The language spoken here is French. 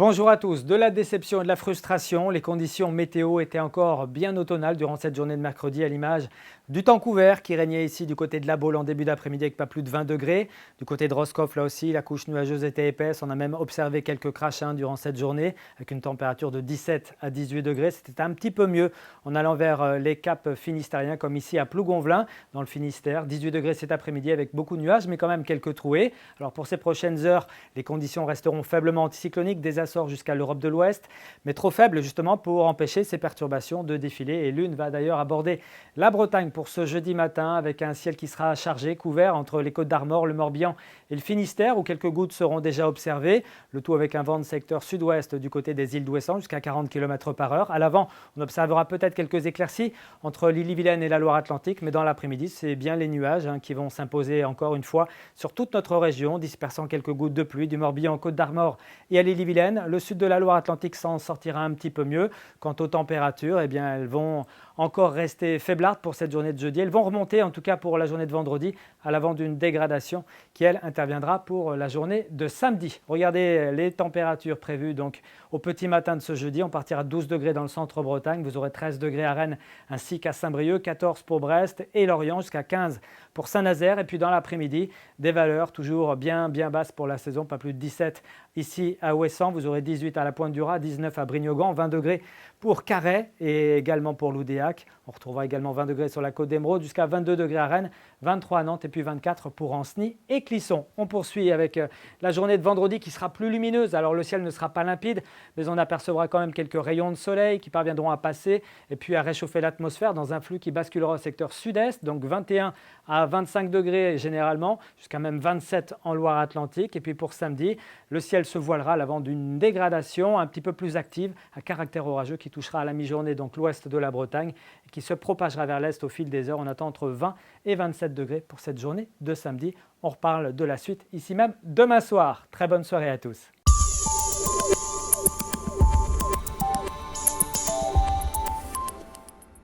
Bonjour à tous. De la déception et de la frustration, les conditions météo étaient encore bien automnales durant cette journée de mercredi, à l'image du temps couvert qui régnait ici du côté de La Baule en début d'après-midi avec pas plus de 20 degrés. Du côté de Roscoff, là aussi, la couche nuageuse était épaisse. On a même observé quelques crachins durant cette journée avec une température de 17 à 18 degrés. C'était un petit peu mieux en allant vers les caps finistériens comme ici à Plougonvelin dans le Finistère. 18 degrés cet après-midi avec beaucoup de nuages mais quand même quelques trouées. Alors pour ces prochaines heures, les conditions resteront faiblement anticycloniques des Açores jusqu'à l'Europe de l'Ouest, mais trop faibles justement pour empêcher ces perturbations de défiler. Et l'une va d'ailleurs aborder la Bretagne pour ce jeudi matin avec un ciel qui sera chargé, couvert entre les Côtes d'Armor, le Morbihan et le Finistère où quelques gouttes seront déjà observées. Le tout avec un vent de secteur sud-ouest du côté des îles d'Ouessant jusqu'à 40 km/h. À l'avant, on observera peut-être quelques éclaircies entre l'Ille-et-Vilaine et la Loire-Atlantique, mais dans l'après-midi, c'est bien les nuages qui vont s'imposer encore une fois sur toute notre région, dispersant quelques gouttes de pluie du Morbihan aux Côtes d'Armor et à l'Ille-et-Vilaine. Le sud de la Loire-Atlantique s'en sortira un petit peu mieux. Quant aux températures, eh bien, elles vont encore rester faiblardes pour cette journée de jeudi. Elles vont remonter, en tout cas pour la journée de vendredi, à l'avant d'une dégradation qui, elle, interviendra pour la journée de samedi. Regardez les températures prévues donc au petit matin de ce jeudi. On partira de 12 degrés dans le centre-Bretagne. Vous aurez 13 degrés à Rennes ainsi qu'à Saint-Brieuc, 14 pour Brest et Lorient, jusqu'à 15 pour Saint-Nazaire. Et puis dans l'après-midi, des valeurs toujours bien basses pour la saison, pas plus de 17 ici à Ouessant. Vous aurez 18 à la Pointe-du-Raz, 19 à Brignogan, 20 degrés pour Carhaix et également pour Loudéac. On retrouvera également 20 degrés sur la côte d'Émeraude, jusqu'à 22 degrés à Rennes, 23 à Nantes et puis 24 pour Ancenis et Clisson. On poursuit avec la journée de vendredi qui sera plus lumineuse. Alors le ciel ne sera pas limpide, mais on apercevra quand même quelques rayons de soleil qui parviendront à passer et puis à réchauffer l'atmosphère dans un flux qui basculera au secteur sud-est, donc 21 à 25 degrés généralement, jusqu'à même 27 en Loire-Atlantique. Et puis pour samedi, le ciel se voilera à l'avant d'une dégradation un petit peu plus active à caractère orageux qui touchera à la mi-journée donc l'ouest de la Bretagne et qui se propagera vers l'est au fil des heures. On attend entre 20 et 27 degrés pour cette journée de samedi. On reparle de la suite ici même demain soir. Très bonne soirée à tous.